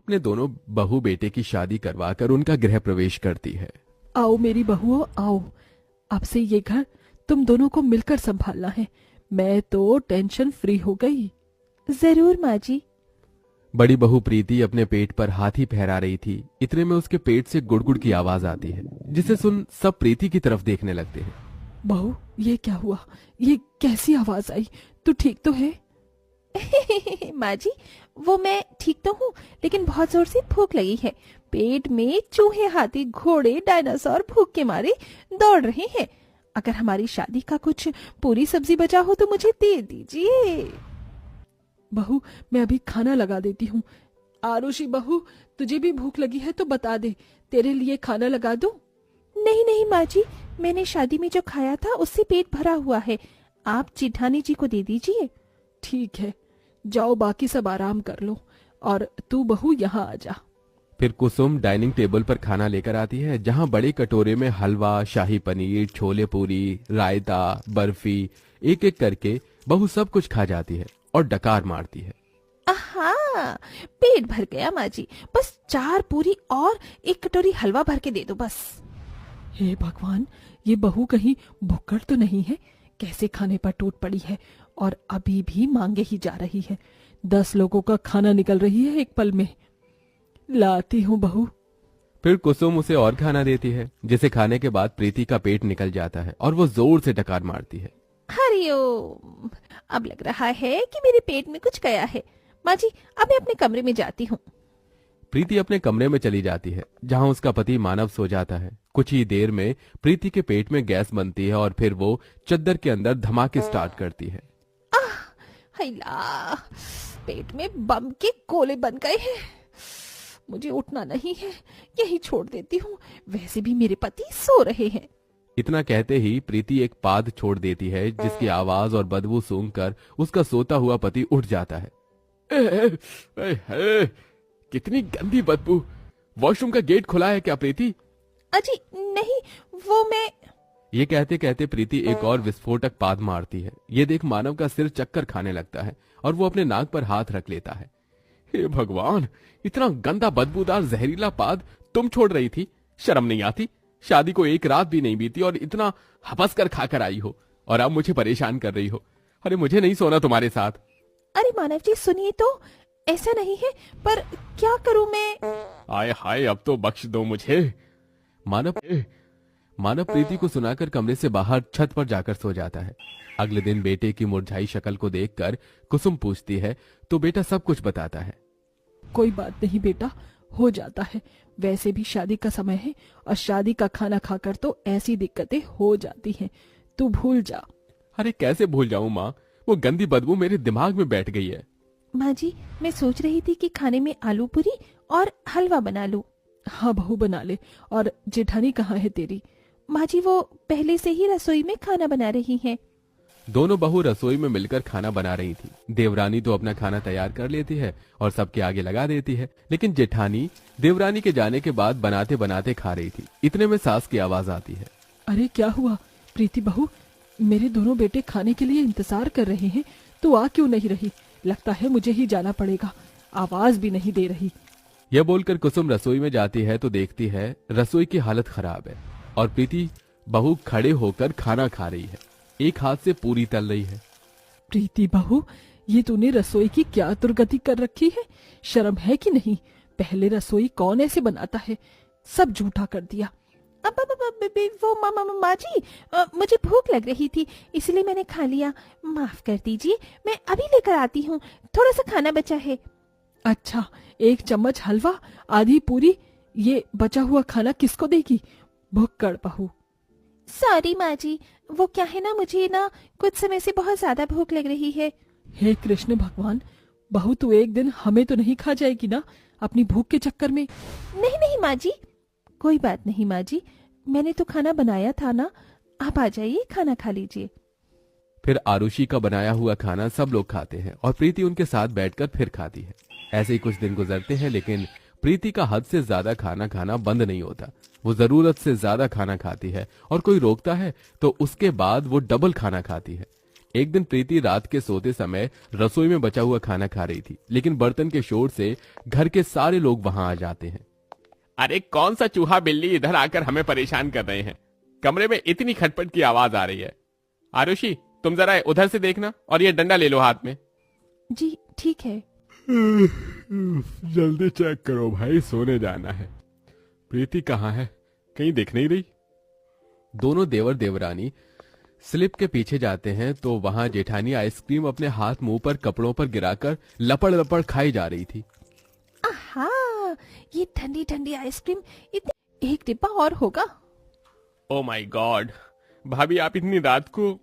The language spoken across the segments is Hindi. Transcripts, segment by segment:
अपने दोनों बहू बेटे की शादी करवाकर उनका गृह प्रवेश करती है। आओ मेरी बहुओं आओ, अब से ये घर तुम दोनों को मिलकर संभालना है। मैं तो टेंशन फ्री हो गई। जरूर माँ जी। बड़ी बहू प्रीति अपने पेट पर हाथी फहरा रही थी। इतने में उसके पेट से गुड़गुड़ की आवाज आती है, जिसे सुन सब प्रीति की तरफ देखने लगते हैं। बहू ये क्या हुआ, ये कैसी आवाज आई? तू ठीक तो है? माँ जी वो मैं ठीक तो हूँ, लेकिन बहुत जोर से भूख लगी है। पेट में चूहे, हाथी, घोड़े, डायनासोर भूख के मारे दौड़ रहे हैं। अगर हमारी शादी का कुछ पूरी सब्जी बचा हो तो मुझे दे दीजिए। बहू मैं अभी खाना लगा देती हूँ। आरुषि बहू तुझे भी भूख लगी है तो बता दे, तेरे लिए खाना लगा दूं? नहीं नहीं माँ जी, मैंने शादी में जो खाया था उससे पेट भरा हुआ है। आप जेठानी जी को दे दीजिए। ठीक है, जाओ बाकी सब आराम कर लो और तू बहू यहाँ आ जा। फिर कुसुम डाइनिंग टेबल पर खाना लेकर आती है, जहां बड़े कटोरे में हलवा, शाही पनीर, छोले पूरी, रायता, बर्फी एक एक करके बहू सब कुछ खा जाती है और डकार मारती है। आहा, पेट भर गया माँ जी। बस 4 पूरी और 1 कटोरी हलवा भर के दे दो बस। हे भगवान, ये बहू कहीं भुक्कड़ तो नहीं है? कैसे खाने पर टूट पड़ी है और अभी भी मांगे ही जा रही है। 10 लोगों का खाना निकल रही है एक पल में। लाती हूँ बहू। फिर कुसुम उसे और खाना देती है, जिसे खाने के बाद प्रीति का पेट निकल जाता है और वो जोर से डकार मारती है। हरिओम, अब लग रहा है कि मेरे पेट में कुछ गया है। माँ जी अब मैं अपने कमरे में जाती हूँ। प्रीति अपने कमरे में चली जाती है, जहां उसका पति मानव सो जाता है। कुछ ही देर में प्रीति के पेट में गैस बनती है और फिर वो चद्दर के अंदर धमाके स्टार्ट करती है। हैला, पेट में बम के गोले बन गए हैं। मुझे उठना नहीं है, यही छोड़ देती हूँ। वैसे भी मेरे पति सो रहे हैं। इतना कहते ही प्रीति एक पाद छोड़ देती है, जिसकी आवाज और बदबू सूंघकर उसका सोता हुआ पति उठ जाता है। कितनी गंदी बदबू! वॉशरूम का गेट खुला है क्या प्रीति? अजी नहीं, वो मैं। ये कहते कहते प्रीति एक और विस्फोटक पाद मारती है। ये देख मानव का सिर चक्कर खाने लगता है और वो अपने नाक पर हाथ रख लेता है। हे भगवान, इतना गंदा बदबूदार जहरीला पाद तुम छोड़ रही थी? शर्म नहीं आती? शादी को 1 रात भी नहीं बीती और इतना हपस कर खाकर आई हो और अब मुझे परेशान कर रही हो। अरे मुझे नहीं सोना तुम्हारे साथ। अरे मानव जी सुनिए तो, ऐसा नहीं है, पर क्या करूं मैं? आय हाय, अब तो बख्श दो मुझे। मानव प्रीति को सुनाकर कमरे से बाहर छत पर जाकर सो जाता है। अगले दिन बेटे की मुरझाई शक्ल को देखकर कुसुम पूछती है तो बेटा सब कुछ बताता है। कोई बात नहीं बेटा, हो जाता है। वैसे भी शादी का समय है और शादी का खाना खाकर तो ऐसी दिक्कतें हो जाती हैं। तू भूल जा। अरे कैसे भूल जाऊं माँ, वो गंदी बदबू मेरे दिमाग में बैठ गई है। माँ जी मैं सोच रही थी कि खाने में आलू पूरी और हलवा बना लूं। हाँ बहू बना ले। और जेठानी कहाँ है तेरी? माँ जी वो पहले से ही रसोई में खाना बना रही हैं। दोनों बहू रसोई में मिलकर खाना बना रही थी। देवरानी तो अपना खाना तैयार कर लेती है और सबके आगे लगा देती है, लेकिन जेठानी देवरानी के जाने के बाद बनाते बनाते खा रही थी। इतने में सास की आवाज आती है। अरे क्या हुआ प्रीति बहू? मेरे दोनों बेटे खाने के लिए इंतजार कर रहे हैं, तू आ क्यों नहीं रही? लगता है मुझे ही जाना पड़ेगा। आवाज भी नहीं दे रही। यह बोलकर कुसुम रसोई में जाती है तो देखती है रसोई की हालत खराब है और प्रीति बहू खड़े होकर खाना खा रही है। एक हाथ से पूरी तल रही है। प्रीति बहू, ये तूने रसोई की क्या दुर्गति कर रखी है? शर्म है कि नहीं? पहले रसोई कौन ऐसे बनाता है? सब झूठा कर दिया। अब वो माँ जी, मुझे भूख लग रही थी इसलिए मैंने खा लिया। माफ कर दीजिए, मैं अभी लेकर आती हूँ। थोड़ा सा खाना बचा है। अच्छा, 1 चम्मच हलवा, आधी पूरी, ये बचा हुआ खाना किसको देगी? भुक्कड़ बहू। सॉरी माँ जी, वो क्या है ना, मुझे ना कुछ समय से बहुत ज्यादा भूख लग रही है। हे कृष्ण भगवान, बहू तू एक दिन हमें तो नहीं खा जाएगी ना अपनी भूख के चक्कर में? नहीं नहीं माँ जी, कोई बात नहीं माँ जी, मैंने तो खाना बनाया था ना। आप आ जाइए, खाना खा लीजिए। फिर आरुषि का बनाया हुआ खाना सब लोग खाते हैं और प्रीति उनके साथ बैठकर फिर खाती है। ऐसे ही कुछ दिन गुजरते हैं, लेकिन प्रीति का हद से ज्यादा खाना खाना बंद नहीं होता। वो जरूरत से ज्यादा खाना खाती है और कोई रोकता है तो उसके बाद वो डबल खाना खाती है। एक दिन प्रीति रात के सोते समय रसोई में बचा हुआ खाना खा रही थी, लेकिन बर्तन के शोर से घर के सारे लोग वहां आ जाते हैं। अरे कौन सा चूहा बिल्ली इधर आकर हमें परेशान कर रहे हैं। कमरे में इतनी खटपट की आवाज आ रही है। आरुषि, तुम जरा उधर से देखना और ये डंडा ले लो हाथ में। जी ठीक है। जल्दी चेक करो भाई, सोने जाना है। प्रीति कहाँ है, कहीं दिख नहीं रही। दोनों देवर देवरानी स्लिप के पीछे जाते हैं तो वहां जेठानी आइसक्रीम अपने हाथ मुंह पर कपड़ों पर गिराकर लपड़ लपड़ खाई जा रही थी। आहा, ये ठंडी ठंडी आइसक्रीम, इतनी एक डिब्बा और होगा। ओ माय गॉड, भाभी आप इतनी रात को,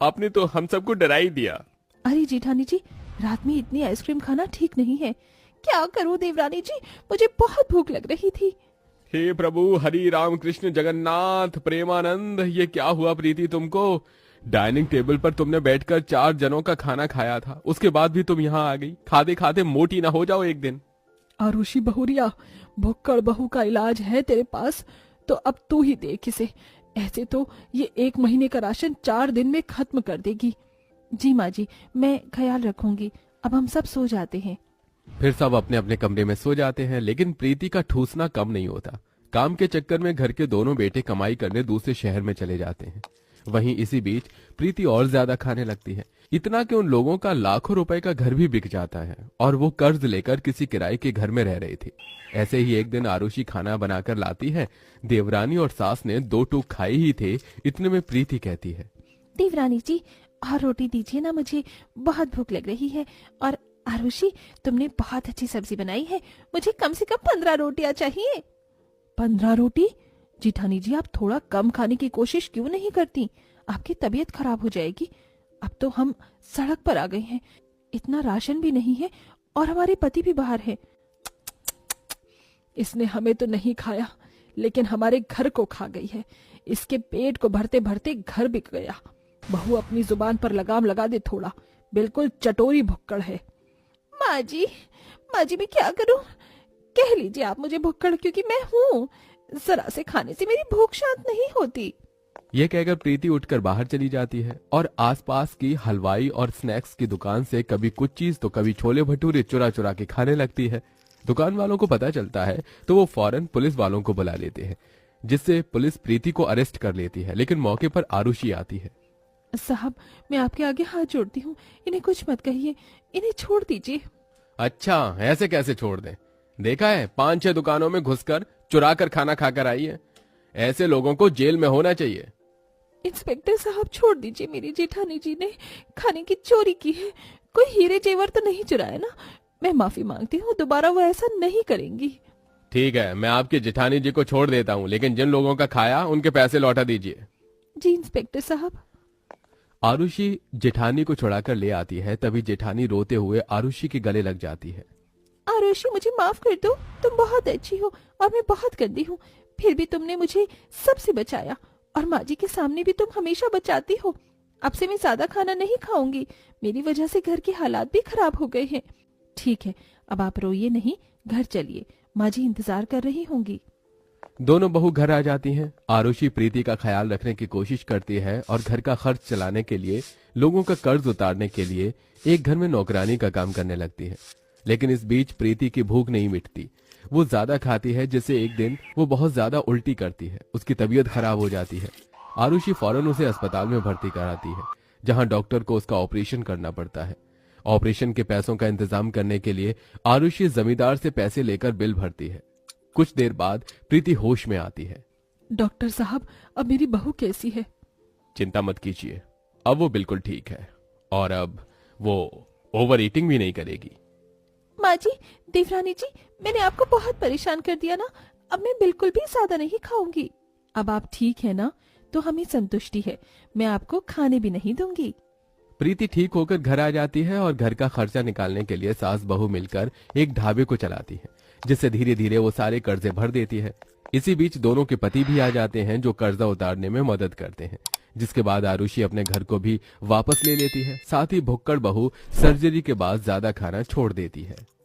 आपने तो हम सबको डरा ही दिया। अरे जेठानी जी, रात में इतनी आइसक्रीम खाना ठीक नहीं है। क्या करूं देवरानी जी, मुझे बहुत भूख लग रही थी। हे प्रभु हरि राम कृष्ण जगन्नाथ प्रेमानंद, ये क्या हुआ प्रीति तुमको? डाइनिंग टेबल पर तुमने बैठकर 4 जनों का खाना खाया था, उसके बाद भी तुम यहाँ आ गई। खाते खाते मोटी ना हो जाओ एक दिन। आरुषि बहुरिया, भुक्कड़ बहू का इलाज है तेरे पास तो अब तू ही देख इसे। ऐसे तो ये 1 महीने का राशन 4 दिन में खत्म कर देगी। जी माँ जी, मैं ख्याल रखूंगी। अब हम सब सो जाते हैं। फिर सब अपने अपने कमरे में सो जाते हैं, लेकिन प्रीति का ठूसना कम नहीं होता। काम के चक्कर में घर के दोनों बेटे कमाई करने दूसरे शहर में चले जाते हैं। वहीं इसी बीच प्रीति और ज्यादा खाने लगती है, इतना कि उन लोगों का लाखों रुपए का घर भी बिक जाता है और वो कर्ज लेकर किसी किराए के घर में रह रही थी। ऐसे ही एक दिन आरुषि खाना बनाकर लाती है। देवरानी और सास ने 2 टूक खाई ही थे, इतने में प्रीति कहती है, देवरानी जी और रोटी दीजिए ना, मुझे बहुत भूख लग रही है। और आरुषि, तुमने बहुत अच्छी सब्जी बनाई है, मुझे कम से कम 15 रोटियां चाहिए। 15 रोटी? जेठानी जी, आप थोड़ा कम खाने की कोशिश क्यों नहीं करती? आपकी तबीयत खराब हो जाएगी। अब तो हम सड़क पर आ गए हैं, इतना राशन भी नहीं है और हमारे पति भी बाहर है। इसने हमें तो नहीं खाया, लेकिन हमारे घर को खा गई है। इसके पेट को भरते भरते घर बिक गया। बहू अपनी जुबान पर लगाम लगा दे थोड़ा, बिल्कुल चटोरी भुक्कड़ है। माँ जी मैं क्या करूं? कह लीजिए आप मुझे भुक्कड़, क्योंकि मैं हूँ। जरा से खाने से मेरी भूख शांत नहीं होती। ये कहकर प्रीति उठकर बाहर चली जाती है और आसपास की हलवाई और स्नैक्स की दुकान से कभी कुछ चीज तो कभी छोले भटूरे चुरा चुरा के खाने लगती है। दुकान वालों को पता चलता है तो वो फौरन पुलिस वालों को बुला लेते हैं, जिससे पुलिस प्रीति को अरेस्ट कर लेती है। लेकिन मौके पर आरुषि आती है। साहब, मैं आपके आगे हाथ जोड़ती हूँ, इन्हें कुछ मत कहिए, इन्हें छोड़ दीजिए। अच्छा, ऐसे कैसे छोड़ दें? देखा है 5-6 दुकानों में घुसकर चुरा कर खाना खाकर आई है। ऐसे लोगों को जेल में होना चाहिए। इंस्पेक्टर साहब, छोड़ दीजिए, मेरी जेठानी जी ने खाने की चोरी की है। कोई हीरे जेवर तो नहीं चुराया ना? मैं माफी मांगती हूँ, दोबारा वो ऐसा नहीं करेंगी। ठीक है, मैं आपकी जेठानी जी को छोड़ देता हूँ, लेकिन जिन लोगों का खाया उनके पैसे लौटा दीजिए। जी इंस्पेक्टर साहब। आरुषि जेठानी को छुड़ाकर ले आती है, तभी जेठानी रोते हुए आरुषि के गले लग जाती है। आरुषि, मुझे माफ कर दो, तुम बहुत अच्छी हो और मैं बहुत गंदी हूँ, फिर भी तुमने मुझे सबसे बचाया और माँ जी के सामने भी तुम हमेशा बचाती हो। अब से मैं ज्यादा खाना नहीं खाऊंगी, मेरी वजह से घर के हालात भी खराब हो गए हैं। ठीक है, अब आप रोइए नहीं, घर चलिए, माँ जी इंतजार कर रही होंगी। दोनों बहू घर आ जाती हैं। आरुषि प्रीति का ख्याल रखने की कोशिश करती है और घर का खर्च चलाने के लिए, लोगों का कर्ज उतारने के लिए एक घर में नौकरानी का काम करने लगती है। लेकिन इस बीच प्रीति की भूख नहीं मिटती। वो ज्यादा खाती है, जिससे एक दिन वो बहुत ज्यादा उल्टी करती है। उसकी तबीयत खराब हो जाती है। आरुषि फौरन उसे अस्पताल में भर्ती कराती है, जहां डॉक्टर को उसका ऑपरेशन करना पड़ता है। ऑपरेशन के पैसों का इंतजाम करने के लिए आरुषि जमींदार से पैसे लेकर बिल भरती है। कुछ देर बाद प्रीति होश में आती है। डॉक्टर साहब, अब मेरी बहू कैसी है? चिंता मत कीजिए, अब वो बिल्कुल ठीक है और अब वो ओवर ईटिंग भी नहीं करेगी। माँ जी, देवरानी जी, मैंने आपको बहुत परेशान कर दिया ना, अब मैं बिल्कुल भी ज्यादा नहीं खाऊंगी। अब आप ठीक है ना, तो हमें संतुष्टि है, मैं आपको खाने भी नहीं दूंगी। प्रीति ठीक होकर घर आ जाती है और घर का खर्चा निकालने के लिए सास बहू मिलकर एक ढाबे को चलाती है, जिससे धीरे धीरे वो सारे कर्जे भर देती है। इसी बीच दोनों के पति भी आ जाते हैं, जो कर्जा उतारने में मदद करते हैं। जिसके बाद आरुषि अपने घर को भी वापस ले लेती है। साथ ही भुक्कड़ बहू सर्जरी के बाद ज्यादा खाना छोड़ देती है।